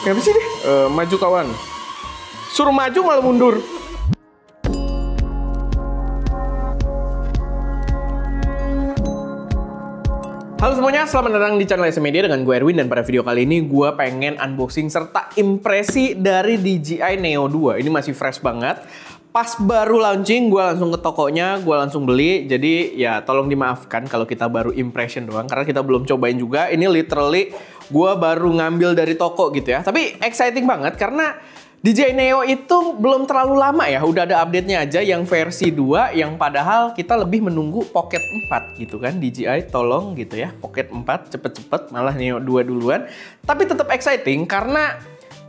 Kenapa sih deh? Maju kawan. Suruh maju malah mundur. Halo semuanya, selamat datang di channel SM Media dengan gue Erwin. Dan pada video kali ini gue pengen unboxing serta impresi dari DJI Neo 2. Ini masih fresh banget. Pas baru launching, gue langsung ke tokonya, gue langsung beli. Jadi ya tolong dimaafkan kalau kita baru impression doang, karena kita belum cobain juga. Ini literally gue baru ngambil dari toko gitu ya. Tapi exciting banget karena DJI Neo itu belum terlalu lama ya. Udah ada update-nya aja yang versi 2, yang padahal kita lebih menunggu Pocket 4 gitu kan. DJI tolong gitu ya, Pocket 4 cepet-cepet, malah Neo 2 duluan. Tapi tetap exciting karena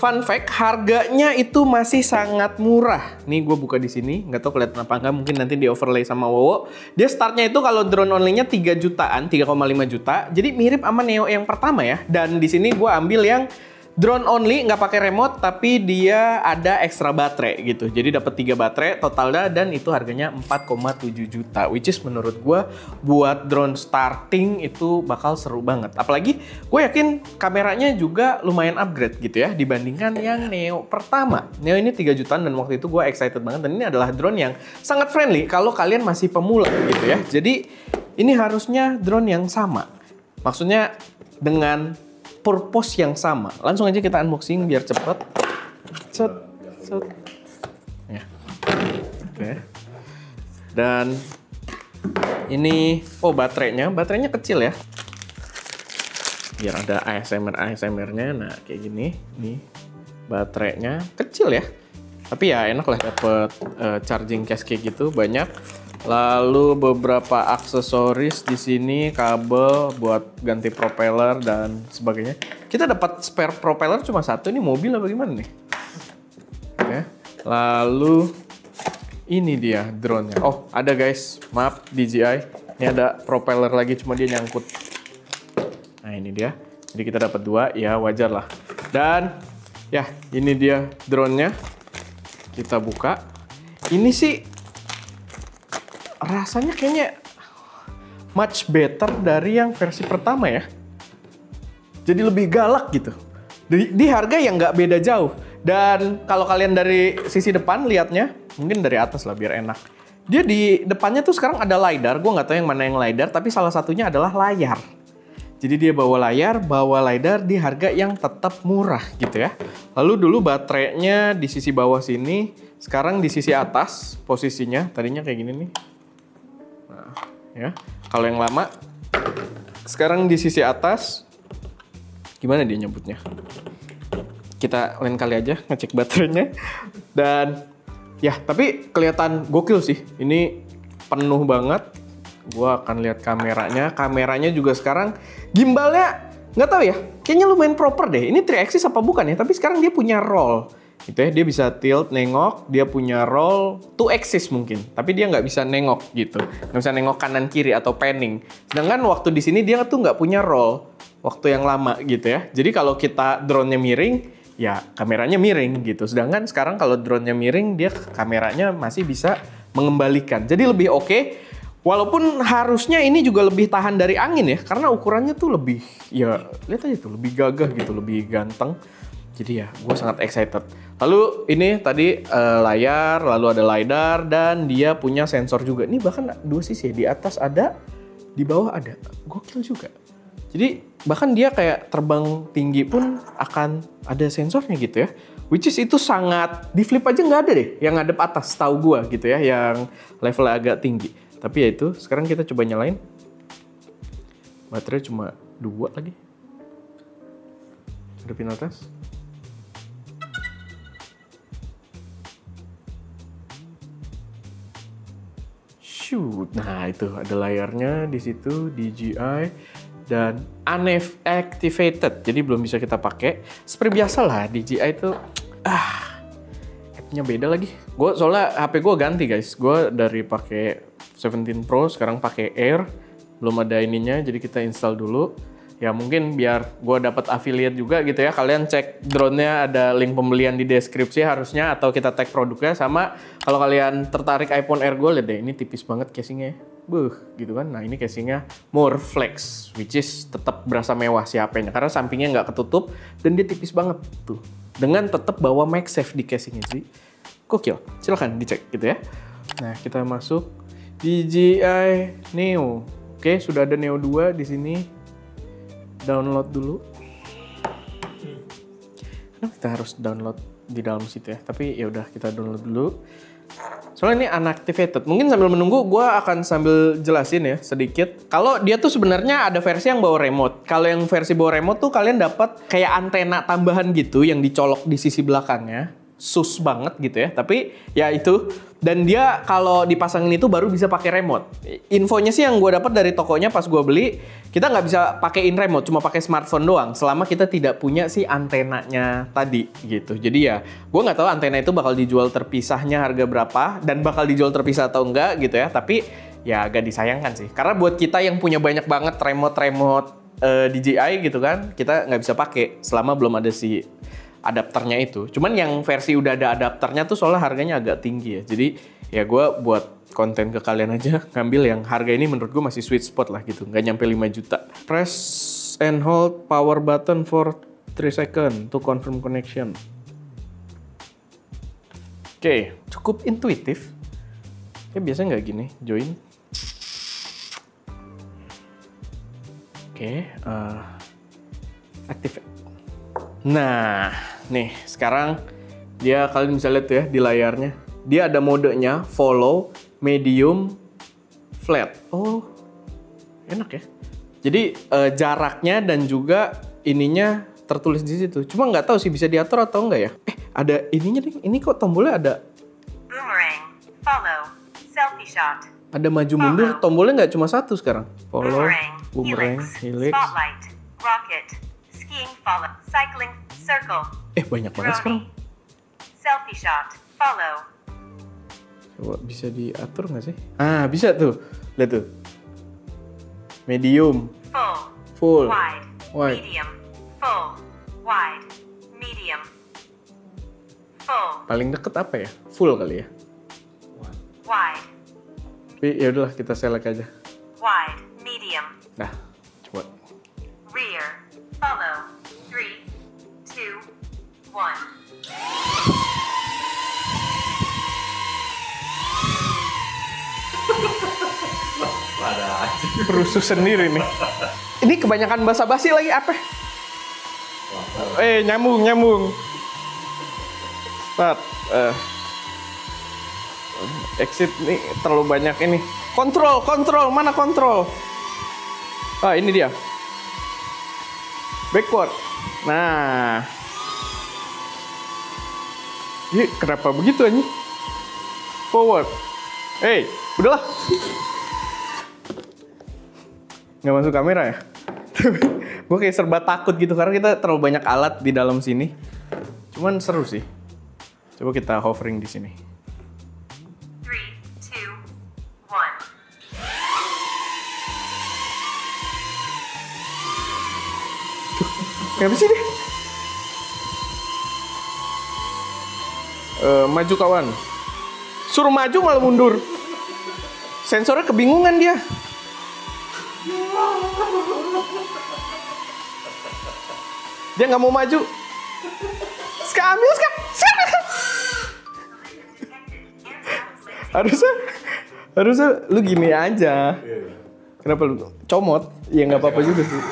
fun fact, harganya itu masih sangat murah. Nih gue buka di sini, nggak tahu kelihatan apa nggak, mungkin nanti di overlay sama Wowo. Dia startnya itu kalau drone only-nya 3 jutaan, 3,5 juta. Jadi mirip sama Neo yang pertama ya. Dan di sini gue ambil yang drone only, nggak pakai remote, tapi dia ada ekstra baterai gitu. Jadi dapat 3 baterai totalnya dan itu harganya 4,7 juta. Which is menurut gue buat drone starting itu bakal seru banget. Apalagi gue yakin kameranya juga lumayan upgrade gitu ya dibandingkan yang Neo pertama. Neo ini 3 jutaan dan waktu itu gue excited banget. Dan ini adalah drone yang sangat friendly kalau kalian masih pemula gitu ya. Jadi ini harusnya drone yang sama. Maksudnya dengan purpose yang sama. Langsung aja kita unboxing biar cepet. Set. Ya. Oke. Dan ini, oh baterainya kecil ya. Biar ada ASMR-nya. Nah kayak gini. Nih baterainya kecil ya. Tapi ya enak lah dapet charging case kayak gitu banyak. Lalu beberapa aksesoris di sini, kabel buat ganti propeller dan sebagainya. Kita dapat spare propeller cuma satu, ini mobil apa gimana nih? Oke. Lalu ini dia drone-nya. Oh, ada guys. Maaf DJI. Ini ada propeller lagi, cuma dia nyangkut. Nah, ini dia. Jadi kita dapat 2, ya wajar lah. Dan ya, ini dia drone-nya. Kita buka. Ini sih rasanya kayaknya much better dari yang versi pertama ya. Jadi lebih galak gitu. Di harga yang nggak beda jauh. Dan kalau kalian dari sisi depan lihatnya, mungkin dari atas lah biar enak. Dia di depannya tuh sekarang ada LiDAR. Gue nggak tahu yang mana yang LiDAR, tapi salah satunya adalah layar. Jadi dia bawa LiDAR di harga yang tetap murah gitu ya. Lalu dulu baterainya di sisi bawah sini, sekarang di sisi atas posisinya. Tadinya kayak gini nih. Ya, kalau yang lama sekarang di sisi atas. Gimana dia nyebutnya? Kita lain kali aja ngecek baterainya. Dan ya, tapi kelihatan gokil sih. Ini penuh banget. Gua akan lihat kameranya. Kameranya juga sekarang gimbalnya nggak tahu ya. Kayaknya lumayan proper deh. Ini 3 axis apa bukan ya? Tapi sekarang dia punya roll. Gitu ya, dia bisa tilt, nengok, dia punya roll 2 axis mungkin, tapi dia nggak bisa nengok gitu, nggak bisa nengok kanan kiri atau panning. Sedangkan waktu di sini dia tuh nggak punya roll waktu yang lama gitu ya. Jadi kalau kita drone-nya miring, ya kameranya miring gitu. Sedangkan sekarang kalau drone-nya miring, dia kameranya masih bisa mengembalikan. Jadi lebih oke. Walaupun harusnya ini juga lebih tahan dari angin ya, karena ukurannya tuh lebih, ya lihat aja tuh lebih gagah gitu, lebih ganteng. Jadi ya, gue sangat excited. Lalu ini tadi layar, lalu ada LiDAR, dan dia punya sensor juga. Ini bahkan 2 sisi, di atas ada, di bawah ada. Gokil juga. Jadi bahkan dia kayak terbang tinggi pun akan ada sensornya gitu ya. Which is itu sangat, di flip aja nggak ada deh yang ngadep atas, tahu gue gitu ya, yang levelnya agak tinggi. Tapi ya itu, sekarang kita coba nyalain. Baterai cuma 2 lagi. Hadapin atas. Shoot. Nah, itu ada layarnya di situ, DJI dan unactivated. Jadi belum bisa kita pakai. Seperti biasa lah, DJI itu app-nya beda lagi. Gue soalnya HP gue ganti, guys. Gue dari pakai 17 Pro sekarang pakai Air. Belum ada ininya, jadi kita install dulu. Ya mungkin biar gue dapat affiliate juga gitu ya. Kalian cek drone-nya, ada link pembelian di deskripsi harusnya, atau kita tag produknya. Sama kalau kalian tertarik iPhone Air, gue lihat deh ini tipis banget casingnya. gitu kan. Nah ini casingnya more flex, which is tetap berasa mewah si HP-nya karena sampingnya nggak ketutup dan dia tipis banget tuh. Dengan tetap bawa MagSafe di casingnya sih. Gokil, silahkan dicek gitu ya. Nah kita masuk DJI Neo. Oke, sudah ada Neo 2 di sini. Download dulu. Kenapa kita harus download di dalam situ ya? Tapi ya udah kita download dulu. Soalnya ini unactivated. Mungkin sambil menunggu gue akan sambil jelasin ya sedikit. Kalau dia tuh sebenarnya ada versi yang bawa remote. Kalau yang versi bawa remote tuh kalian dapat kayak antena tambahan gitu yang dicolok di sisi belakangnya. Sus banget gitu ya. Tapi ya itu. Dan dia kalau dipasangin itu baru bisa pakai remote. Infonya sih yang gue dapat dari tokonya pas gue beli, kita nggak bisa pakein remote, cuma pakai smartphone doang. Selama kita tidak punya si antenanya tadi gitu. Jadi ya, gue nggak tahu antena itu bakal dijual terpisahnya harga berapa dan bakal dijual terpisah atau enggak gitu ya. Tapi ya agak disayangkan sih. Karena buat kita yang punya banyak banget remote DJI gitu kan, kita nggak bisa pakai selama belum ada si adapternya itu. Cuman yang versi udah ada adapternya tuh soalnya harganya agak tinggi ya. Jadi ya gue buat konten ke kalian aja ngambil yang harga ini menurut gue masih sweet spot lah gitu. Nggak nyampe 5 juta. Press and hold power button for 3 seconds to confirm connection. Oke, cukup intuitif. Ya biasanya nggak gini, join. Oke, activate. Nah, nih sekarang kalian bisa lihat ya di layarnya. Dia ada modenya follow, medium, flat. Oh, enak ya. Jadi jaraknya dan juga ininya tertulis di situ. Cuma nggak tahu sih bisa diatur atau enggak ya. Ada ininya nih. Ini kok tombolnya ada. Boomerang, follow, selfie shot. Ada maju mundur. Tombolnya nggak cuma satu sekarang. Follow, boomerang, helix, spotlight, rocket. Skiing, follow, cycling, circle. Banyak banget sekarang. Selfie shot, follow. Coba bisa diatur nggak sih? Ah, bisa tuh. Lihat tuh. Medium. Full. Wide. Wide. Medium. Full. Wide. Medium. Full. Paling deket apa ya? Full kali ya? Wide. Tapi ya udahlah kita select aja. Wide. Medium. Nah, coba. Rear. Follow. 3, 2, 1. Rusuh sendiri nih. Ini kebanyakan basa-basi lagi apa? Nyambung. Start. Exit nih terlalu banyak ini. Kontrol, mana kontrol? Ah, ini dia. Backward. Nah. Ini kenapa begitu anjing? Forward. Udahlah. Nggak masuk kamera ya? Gue kayak serba takut gitu karena kita terlalu banyak alat di dalam sini. Cuman seru sih. Coba kita hovering di sini. 3, 2, 1. Kenapa sih deh? Maju kawan. Suruh maju malah mundur. Sensornya kebingungan dia. Dia nggak mau maju. Ambil sekarang. Harusnya lu gini aja. Kenapa lu comot? Ya nggak apa-apa juga sih.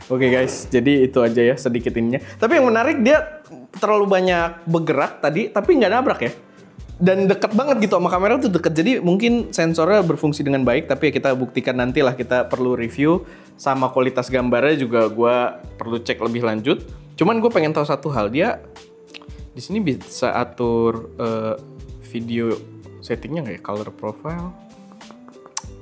Oke guys, jadi itu aja ya sedikit ininya. Tapi yang menarik dia terlalu banyak bergerak tadi, tapi nggak nabrak ya. Dan deket banget gitu sama kamera tuh deket. Jadi mungkin sensornya berfungsi dengan baik, tapi ya kita buktikan nanti lah, kita perlu review. Sama kualitas gambarnya juga gue perlu cek lebih lanjut. Cuman gue pengen tahu satu hal, dia di sini bisa atur video settingnya nggak ya? Color profile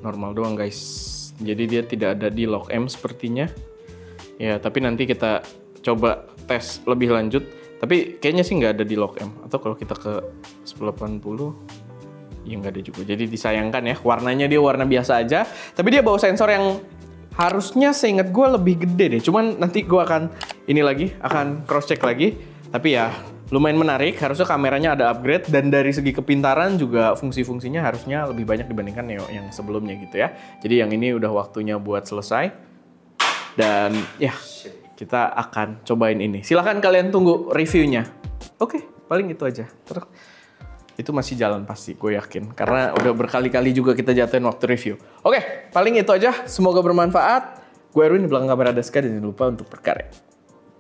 normal doang guys. Jadi dia tidak ada di lock M sepertinya. Ya, tapi nanti kita coba tes lebih lanjut. Tapi kayaknya sih nggak ada di lock M. Atau kalau kita ke 1080, ya nggak ada juga. Jadi disayangkan ya, warnanya dia warna biasa aja. Tapi dia bawa sensor yang harusnya seingat gue lebih gede deh. Cuman nanti gue akan cross check lagi. Tapi ya lumayan menarik. Harusnya kameranya ada upgrade dan dari segi kepintaran juga fungsi-fungsinya harusnya lebih banyak dibandingkan Neo yang sebelumnya gitu ya. Jadi yang ini udah waktunya buat selesai. Dan ya, kita akan cobain ini. Silahkan kalian tunggu reviewnya. Oke, paling itu aja. Terus itu masih jalan pasti, gue yakin. Karena udah berkali-kali juga kita jatuhin waktu review. Oke, paling itu aja. Semoga bermanfaat. Gue Erwin, di belakang kamera Daska, dan jangan lupa untuk berkarya.